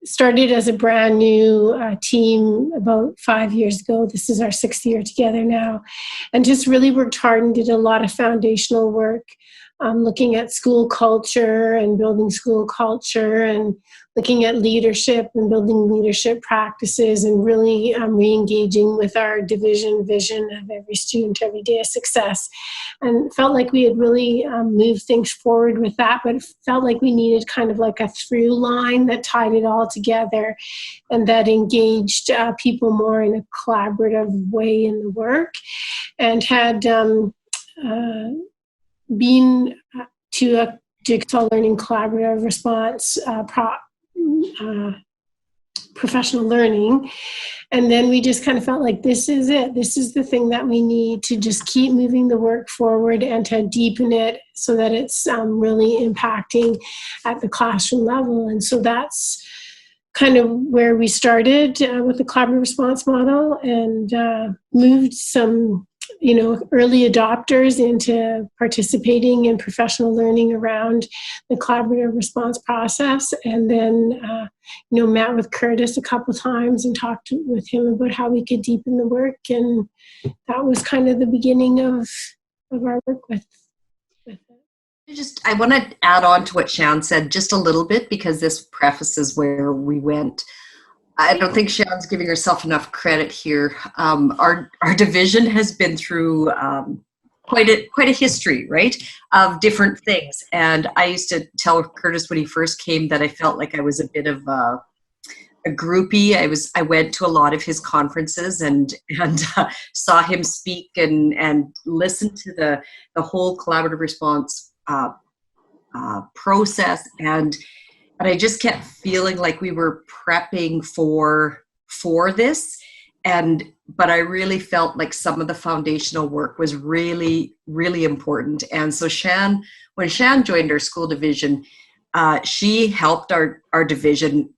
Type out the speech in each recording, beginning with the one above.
Started as a brand new team about 5 years ago. This is our 6th year together now, and just really worked hard and did a lot of foundational work, looking at school culture and building school culture, and looking at leadership and building leadership practices, and really re-engaging with our division vision of every student, every day of success. And felt like we had really moved things forward with that, but it felt like we needed kind of like a through line that tied it all together and that engaged people more in a collaborative way in the work, and had been to a Jigsaw Learning Collaborative Response professional learning. And then we just kind of felt like this is it. This is the thing that we need to just keep moving the work forward and to deepen it so that it's really impacting at the classroom level. And so that's kind of where we started with the collaborative response model, and moved some early adopters into participating in professional learning around the collaborative response process. And then, met with Curtis a couple times and talked with him about how we could deepen the work. And that was kind of the beginning of our work with it. I want to add on to what Shan said just a little bit, because this prefaces where we went. I don't think Shan's giving herself enough credit here. Our division has been through quite a history, right, of different things. And I used to tell Curtis when he first came that I felt like I was a bit of a groupie. I went to a lot of his conferences and saw him speak and listened to the whole collaborative response process, and I just kept feeling like we were prepping for this, but I really felt like some of the foundational work was really, really important. And so when Shan joined our school division, she helped our division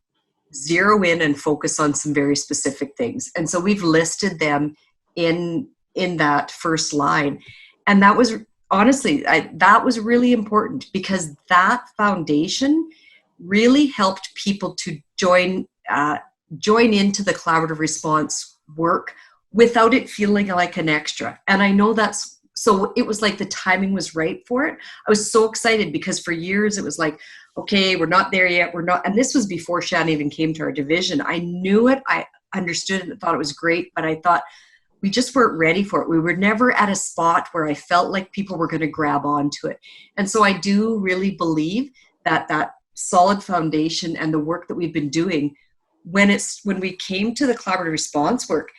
zero in and focus on some very specific things. And so we've listed them in that first line. And that was honestly, that was really important, because that foundation really helped people to join into the collaborative response work without it feeling like an extra. And I know so it was like the timing was right for it. I was so excited because for years it was like, okay, we're not there yet. We're not. And this was before Shan even came to our division. I knew it. I understood it and thought it was great, but I thought we just weren't ready for it. We were never at a spot where I felt like people were going to grab onto it. And so I do really believe that solid foundation and the work that we've been doing, when we came to the collaborative response work,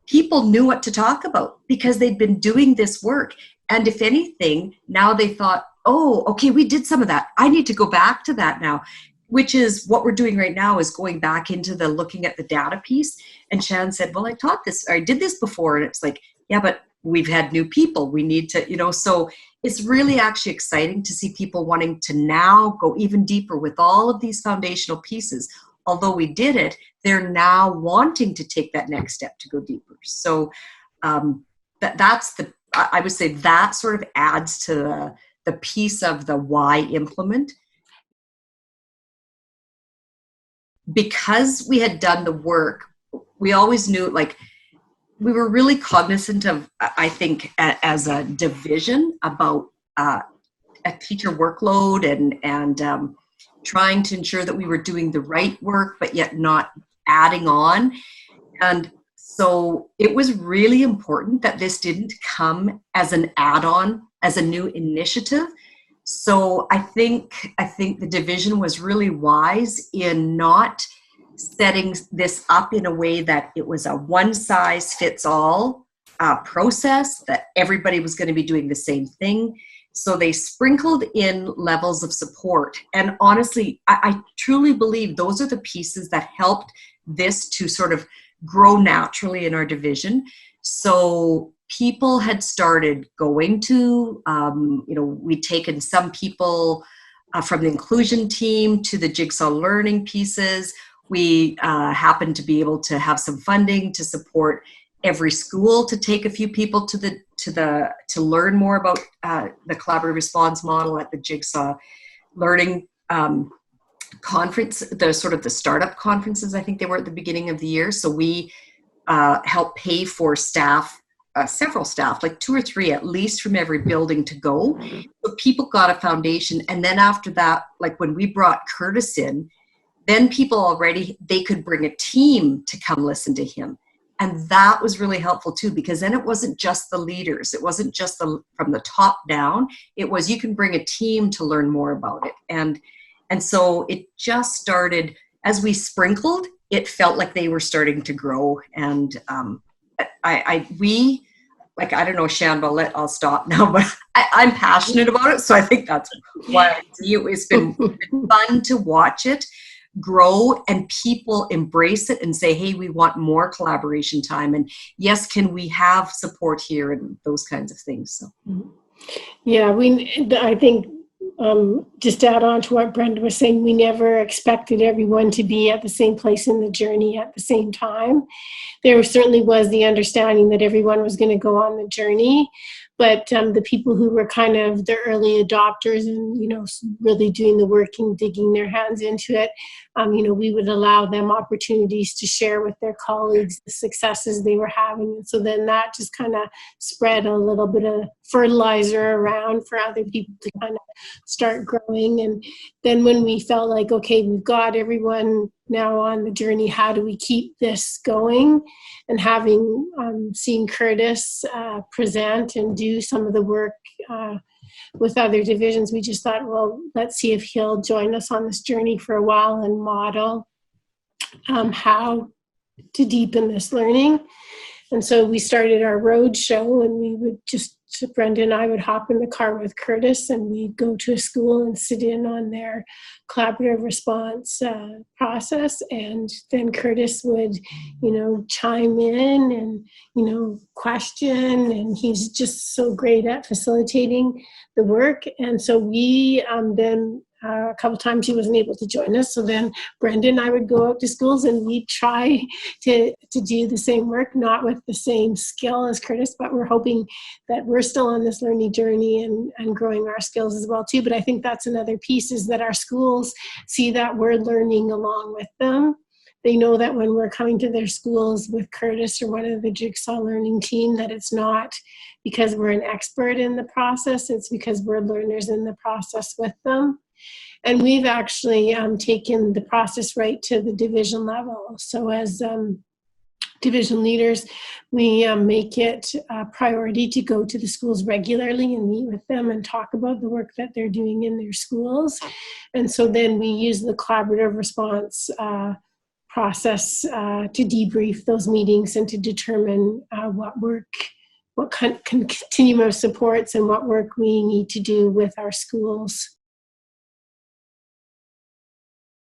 people knew what to talk about because they'd been doing this work. And if anything, now they thought, oh, okay, we did some of that. I need to go back to that now, which is what we're doing right now, is going back into the looking at the data piece. And Shan said, well, I taught this, or I did this before. And it's like, yeah, but we've had new people. We need to, so it's really actually exciting to see people wanting to now go even deeper with all of these foundational pieces. Although we did it, they're now wanting to take that next step to go deeper. So I would say that sort of adds to the piece of the why implement. Because we had done the work, we always knew, like, we were really cognizant of, I think, as a division about a teacher workload and trying to ensure that we were doing the right work, but yet not adding on. And so it was really important that this didn't come as an add-on, as a new initiative. So I think the division was really wise in not setting this up in a way that it was a one-size-fits-all process, that everybody was going to be doing the same thing. So they sprinkled in levels of support. And honestly, I truly believe those are the pieces that helped this to sort of grow naturally in our division. So people had started going to, we'd taken some people from the inclusion team to the Jigsaw learning pieces. We happened to be able to have some funding to support every school to take a few people to learn more about the collaborative response model at the Jigsaw Learning conference, the startup conferences. I think they were at the beginning of the year. So we helped pay for staff, several staff, like 2 or 3 at least from every building to go. So people got a foundation. And then after that, like when we brought Curtis in, then people already, they could bring a team to come listen to him. And that was really helpful too, because then it wasn't just the leaders. It wasn't just from the top down. It was, you can bring a team to learn more about it. And so it just started, as we sprinkled, it felt like they were starting to grow. And I don't know, Shan, but I'll stop now, but I'm passionate about it. So I think that's why it's been fun to watch it grow and people embrace it and say, hey, we want more collaboration time. And yes, can we have support here and those kinds of things. So. Yeah, I think just to add on to what Brenda was saying, we never expected everyone to be at the same place in the journey at the same time. There certainly was the understanding that everyone was going to go on the journey, but the people who were kind of the early adopters and, really doing the work and digging their hands into it, we would allow them opportunities to share with their colleagues the successes they were having. And so then that just kind of spread a little bit of fertilizer around for other people to kind of start growing. And then when we felt like, okay, we've got everyone now on the journey, how do we keep this going? And having seen Curtis present and do some of the work with other divisions, we just thought, well, let's see if he'll join us on this journey for a while and model how to deepen this learning. And so we started our road show, and we would Brenda and I would hop in the car with Curtis, and we'd go to a school and sit in on their collaborative response process. And then Curtis would, chime in and, question. And he's just so great at facilitating the work. And so we then, a couple times he wasn't able to join us. So then Brenda and I would go out to schools and we'd try to do the same work, not with the same skill as Curtis, but we're hoping that we're still on this learning journey and growing our skills as well too. But I think that's another piece, is that our schools see that we're learning along with them. They know that when we're coming to their schools with Curtis or one of the Jigsaw Learning team, that it's not because we're an expert in the process, it's because we're learners in the process with them. And we've actually taken the process right to the division level. So as division leaders, we make it a priority to go to the schools regularly and meet with them and talk about the work that they're doing in their schools. And so then we use the collaborative response process to debrief those meetings and to determine what continuum of supports and what work we need to do with our schools.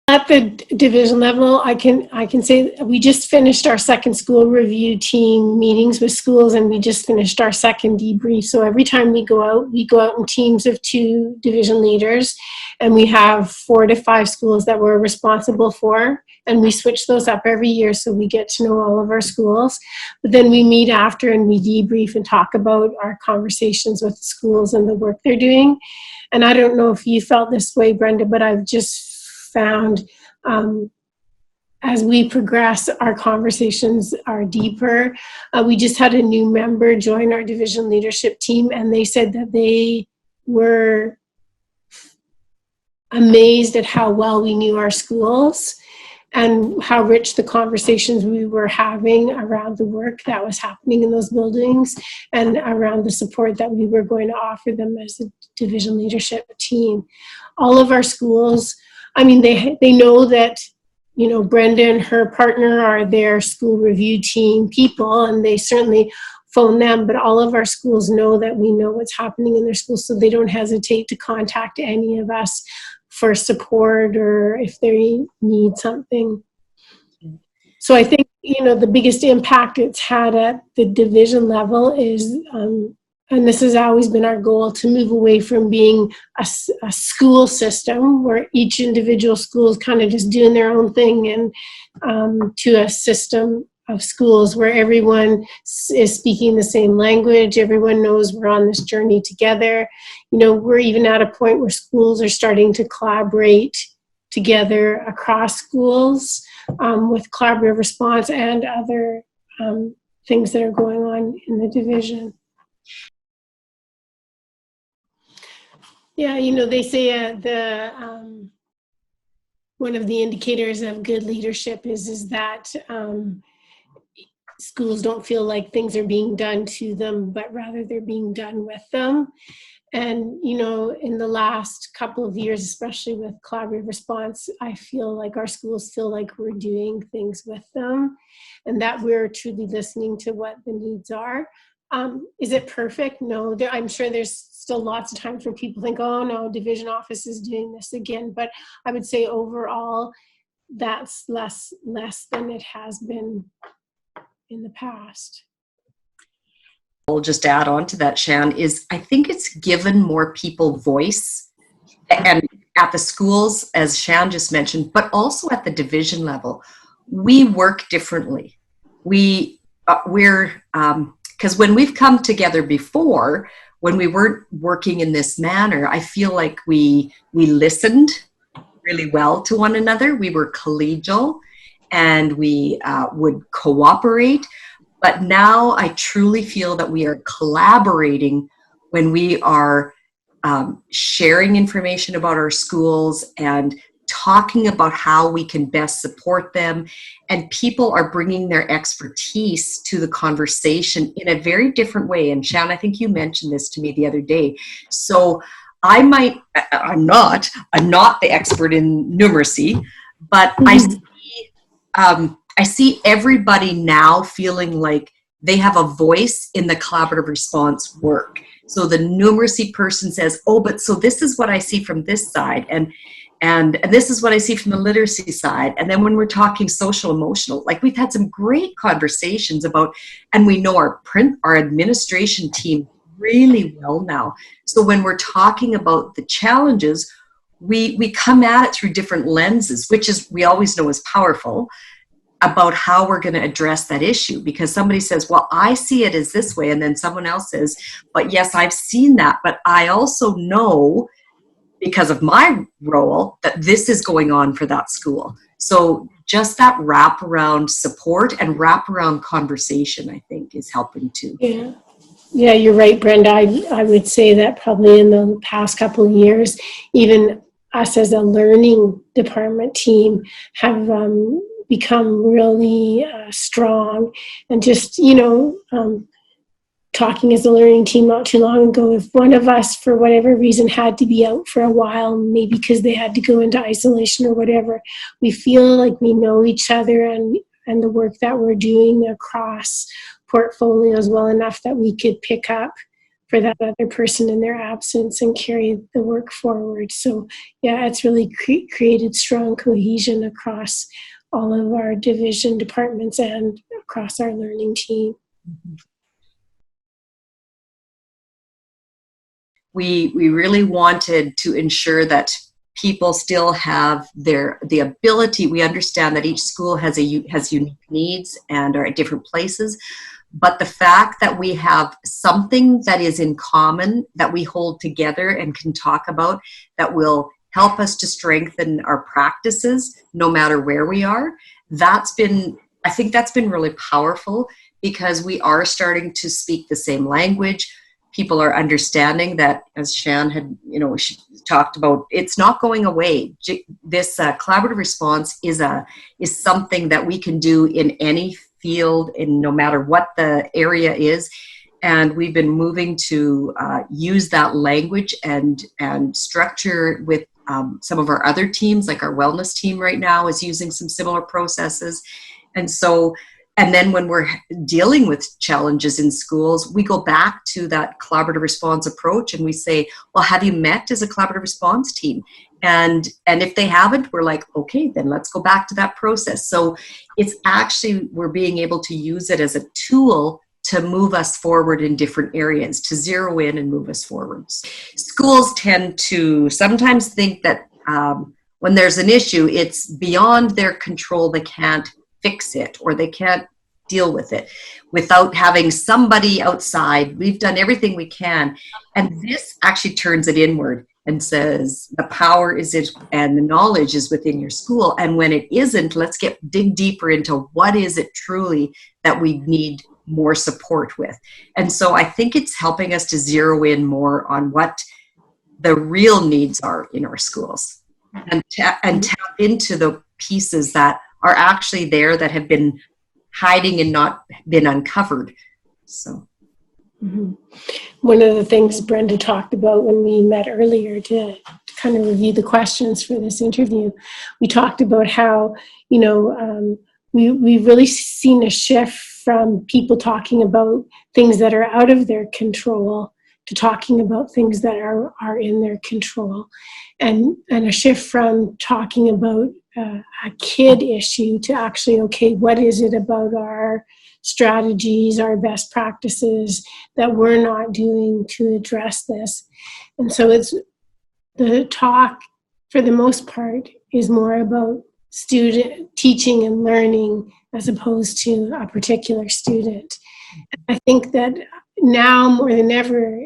At the division level, I can say we just finished our second school review team meetings with schools, and we just finished our second debrief. So every time we go out in teams of 2 division leaders, and we have 4 to 5 schools that we're responsible for, and we switch those up every year so we get to know all of our schools. But then we meet after and we debrief and talk about our conversations with schools and the work they're doing. And I don't know if you felt this way, Brenda, but I've just found as we progress, our conversations are deeper. We just had a new member join our division leadership team, and they said that they were amazed at how well we knew our schools and how rich the conversations we were having around the work that was happening in those buildings and around the support that we were going to offer them as a division leadership team. All of our schools, they know that, Brenda and her partner are their school review team people, and they certainly phone them, but all of our schools know that we know what's happening in their schools, so they don't hesitate to contact any of us for support or if they need something. So I think, the biggest impact it's had at the division level is and this has always been our goal, to move away from being a school system where each individual school is kind of just doing their own thing, and to a system of schools where everyone is speaking the same language. Everyone knows we're on this journey together. We're even at a point where schools are starting to collaborate together across schools, with collaborative response and other things that are going on in the division. Yeah, they say one of the indicators of good leadership is that schools don't feel like things are being done to them, but rather they're being done with them. And, in the last couple of years, especially with collaborative response, I feel like our schools feel like we're doing things with them and that we're truly listening to what the needs are. Is it perfect? No, I'm sure there's still lots of times where people think, oh no, division office is doing this again. But I would say overall, that's less than it has been in the past. I'll just add on to that, Shan, is I think it's given more people voice, and at the schools, as Shan just mentioned, but also at the division level. We work differently. We're because when we've come together before, when we weren't working in this manner, I feel like we listened really well to one another. We were collegial and we would cooperate. But now I truly feel that we are collaborating when we are sharing information about our schools and talking about how we can best support them. And people are bringing their expertise to the conversation in a very different way. And Shan, I think you mentioned this to me the other day. So I'm not the expert in numeracy, but I see everybody now feeling like they have a voice in the collaborative response work. So the numeracy person says, oh, but so this is what I see from this side. And this is what I see from the literacy side. And then when we're talking social emotional, like we've had some great conversations about, and we know our administration team really well now. So when we're talking about the challenges, we come at it through different lenses, which is, we always know is powerful, about how we're going to address that issue. Because somebody says, well, I see it as this way. And then someone else says, but yes, I've seen that. But I also know, because of my role, that this is going on for that school. So just that wraparound support and wraparound conversation, I think, is helping too. Yeah, you're right, Brenda. I would say that probably in the past couple of years, even us as a learning department team have become really strong. And just, talking as a learning team not too long ago, if one of us, for whatever reason, had to be out for a while, maybe because they had to go into isolation or whatever, we feel like we know each other and the work that we're doing across portfolios well enough that we could pick up for that other person in their absence and carry the work forward. So yeah, it's really created strong cohesion across all of our division departments and across our learning team. We really wanted to ensure that people still have the ability. We understand that each school has unique needs and are at different places, but the fact that we have something that is in common that we hold together and can talk about, that will help us to strengthen our practices no matter where we are, I think that's been really powerful, because we are starting to speak the same language. People are understanding that, as Shan had, she talked about, it's not going away. This collaborative response is something that we can do in any field, and no matter what the area is. And we've been moving to use that language and structure with some of our other teams, like our wellness team right now is using some similar processes. And then when we're dealing with challenges in schools, we go back to that collaborative response approach and we say, well, have you met as a collaborative response team? And if they haven't, we're like, okay, then let's go back to that process. So it's actually, we're being able to use it as a tool to move us forward in different areas, to zero in and move us forwards. Schools tend to sometimes think that when there's an issue, it's beyond their control. They can't fix it, or they can't deal with it without having somebody outside. We've done everything we can. And this actually turns it inward and says the power is it and the knowledge is within your school. And when it isn't, let's dig deeper into what is it truly that we need more support with. And so I think it's helping us to zero in more on what the real needs are in our schools, and tap into the pieces that are actually there that have been hiding and not been uncovered. So one of the things Brenda talked about when we met earlier to kind of review the questions for this interview, we talked about how, we've really seen a shift from people talking about things that are out of their control to talking about things that are in their control, and a shift from talking about a kid issue to actually, okay, what is it about our strategies, our best practices that we're not doing to address this? And so it's the talk, for the most part, is more about student teaching and learning as opposed to a particular student. I think that now more than ever,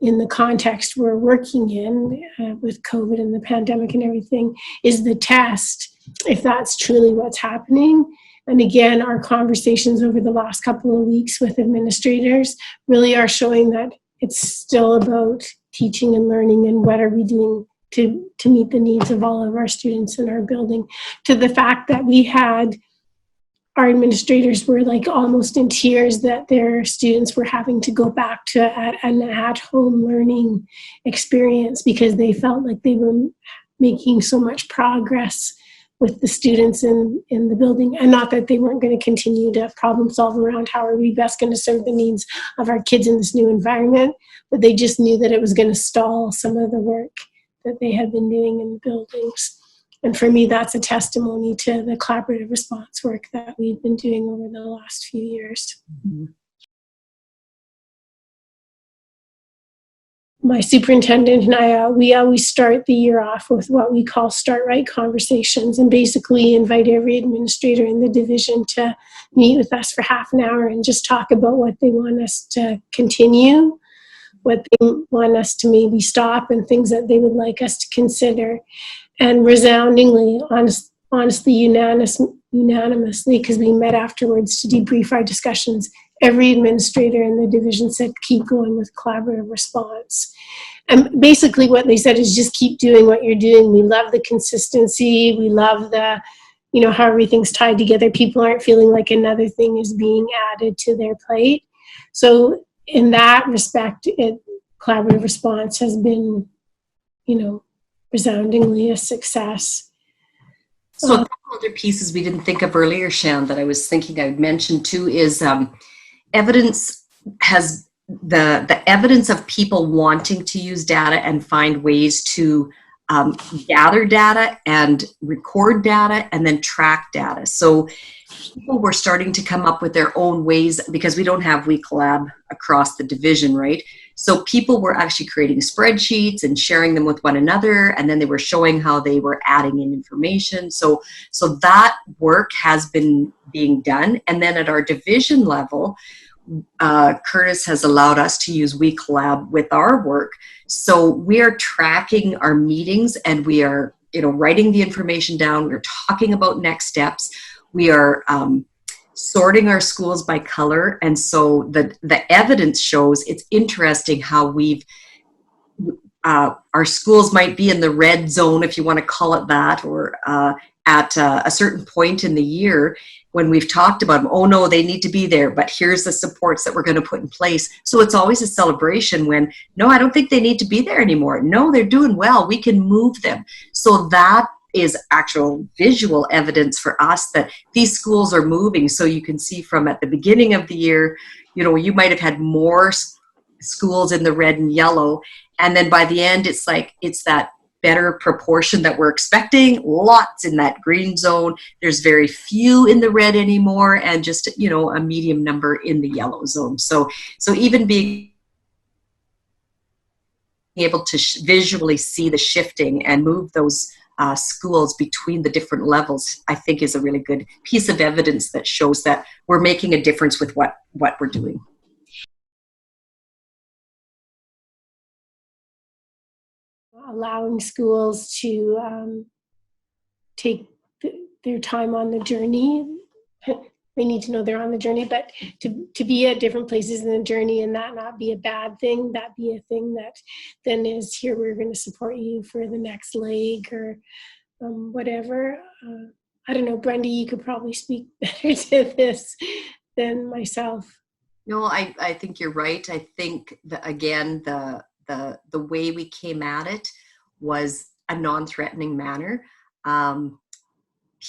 in the context we're working in with COVID and the pandemic and everything, is the test, if that's truly what's happening. And again, our conversations over the last couple of weeks with administrators really are showing that it's still about teaching and learning and what are we doing to meet the needs of all of our students in our building, to the fact that we had our administrators were like almost in tears that their students were having to go back to an at-home learning experience because they felt like they were making so much progress with the students in the building. And not that they weren't going to continue to problem solve around how are we best going to serve the needs of our kids in this new environment, but they just knew that it was going to stall some of the work that they had been doing in the buildings. And for me, that's a testimony to the collaborative response work that we've been doing over the last few years. Mm-hmm. My superintendent and I, we always start the year off with what we call Start Right conversations, and basically invite every administrator in the division to meet with us for half an hour and just talk about what they want us to continue, what they want us to maybe stop, and things that they would like us to consider. And resoundingly, honestly, unanimously, because we met afterwards to debrief our discussions, every administrator in the division said, keep going with collaborative response. And basically what they said is just keep doing what you're doing. We love the consistency. We love the, how everything's tied together. People aren't feeling like another thing is being added to their plate. So in that respect, collaborative response has been, resoundingly a success. So a couple other pieces we didn't think of earlier, Shan, that I was thinking I would mention too is evidence has the evidence of people wanting to use data and find ways to gather data and record data and then track data. So people were starting to come up with their own ways because we don't have WeCollab across the division, right? So people were actually creating spreadsheets and sharing them with one another, and then they were showing how they were adding in information. So that work has been being done. And then at our division level, Curtis has allowed us to use WeCollab with our work. So we are tracking our meetings, and we are, writing the information down. We're talking about next steps. We are sorting our schools by color. And so the evidence shows it's interesting how our schools might be in the red zone, if you want to call it that, or at a certain point in the year when we've talked about them, oh no, they need to be there, but here's the supports that we're going to put in place. So it's always a celebration when, no, I don't think they need to be there anymore. No, they're doing well. We can move them. So that is actual visual evidence for us that these schools are moving. So you can see from at the beginning of the year, you might have had more schools in the red and yellow. And then by the end, it's that better proportion that we're expecting. Lots in that green zone. There's very few in the red anymore, and just, you know, a medium number in the yellow zone. So even being able to visually see the shifting and move those schools between the different levels, I think is a really good piece of evidence that shows that we're making a difference with what we're doing. Allowing schools to take their time on the journey. They need to know they're on the journey, but to be at different places in the journey and that not be a bad thing, that be a thing that then is here, we're going to support you for the next leg or whatever. I don't know, Brenda, you could probably speak better to this than myself. No, I think you're right. I think that, again, the way we came at it was a non-threatening manner.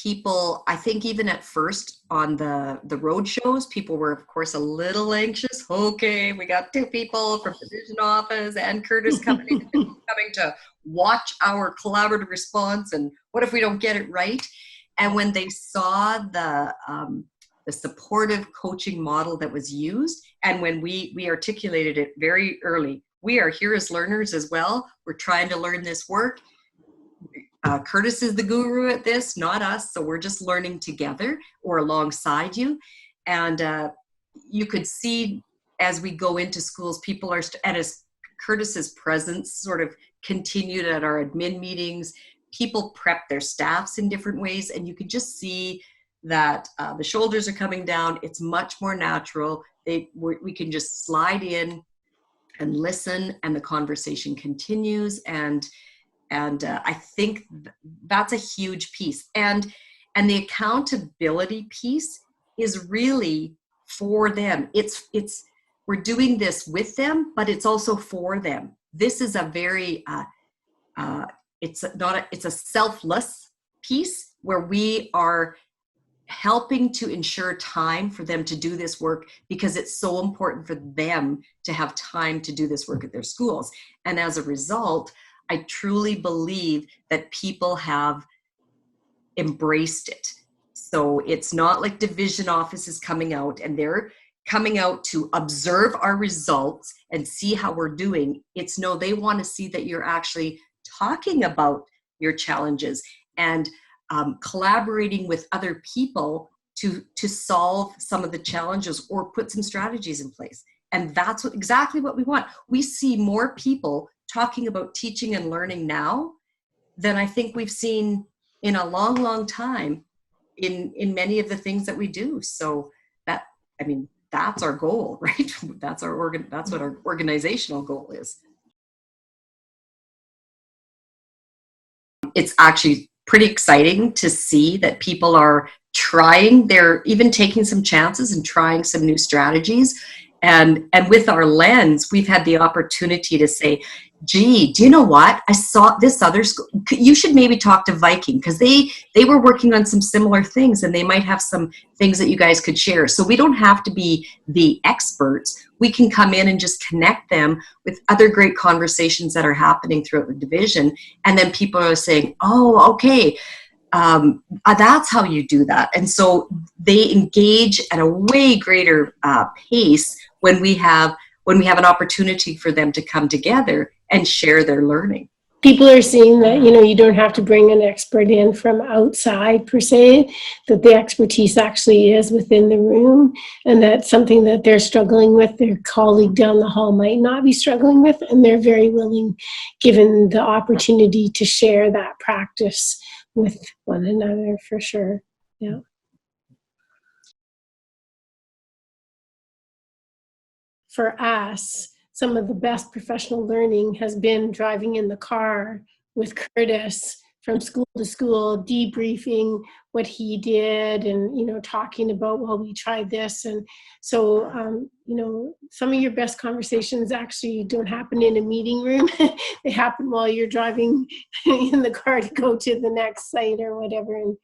People, I think even at first on the road shows, people were, of course, a little anxious. Okay, we got 2 people from the division office and Curtis coming to watch our collaborative response, and what if we don't get it right? And when they saw the supportive coaching model that was used, and when we articulated it very early, we are here as learners as well. We're trying to learn this work. Curtis is the guru at this, not us. So we're just learning together or alongside you. And you could see as we go into schools, people are, and as Curtis's presence sort of continued at our admin meetings, people prep their staffs in different ways. And you can just see that the shoulders are coming down. It's much more natural. We can just slide in and listen, and the conversation continues. And I think that's a huge piece. And the accountability piece is really for them. We're doing this with them, but it's also for them. This is a very, it's a selfless piece where we are helping to ensure time for them to do this work, because it's so important for them to have time to do this work at their schools. And as a result, I truly believe that people have embraced it. So it's not like division offices coming out and they're coming out to observe our results and see how we're doing. It's no, they want to see that you're actually talking about your challenges and collaborating with other people to solve some of the challenges or put some strategies in place. And that's exactly what we want. We see more people talking about teaching and learning now than I think we've seen in a long, long time in many of the things that we do. So that's our goal, right? That's what our organizational goal is. It's actually pretty exciting to see that people are trying, they're even taking some chances and trying some new strategies. And with our lens, we've had the opportunity to say, gee, do you know what? I saw this other school. You should maybe talk to Viking, because they were working on some similar things and they might have some things that you guys could share. So we don't have to be the experts. We can come in and just connect them with other great conversations that are happening throughout the division. And then people are saying, oh, okay, that's how you do that. And so they engage at a way greater pace when we have an opportunity for them to come together and share their learning. People are seeing that, you don't have to bring an expert in from outside per se, that the expertise actually is within the room, and that's something that they're struggling with, their colleague down the hall might not be struggling with, and they're very willing, given the opportunity, to share that practice with one another, for sure. Yeah. For us, some of the best professional learning has been driving in the car with Curtis from school to school, debriefing what he did and, talking about, well, we tried this. And so, some of your best conversations actually don't happen in a meeting room. They happen while you're driving in the car to go to the next site or whatever. And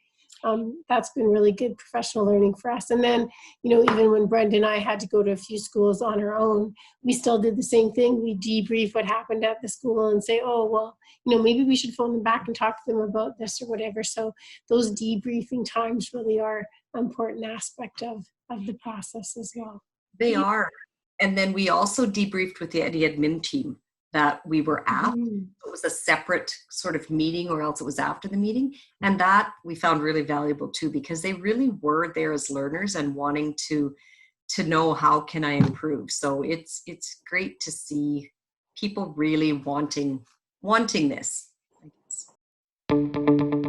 that's been really good professional learning for us. And then, even when Brenda and I had to go to a few schools on our own, we still did the same thing. We debrief what happened at the school and say, oh, well, maybe we should phone them back and talk to them about this or whatever. So those debriefing times really are an important aspect of the process as well. They are. And then we also debriefed with the admin team that we were at. Mm-hmm. It was a separate sort of meeting, or else it was after the meeting. And that we found really valuable too, because they really were there as learners and wanting to know how can I improve. So it's great to see people really wanting this, I guess.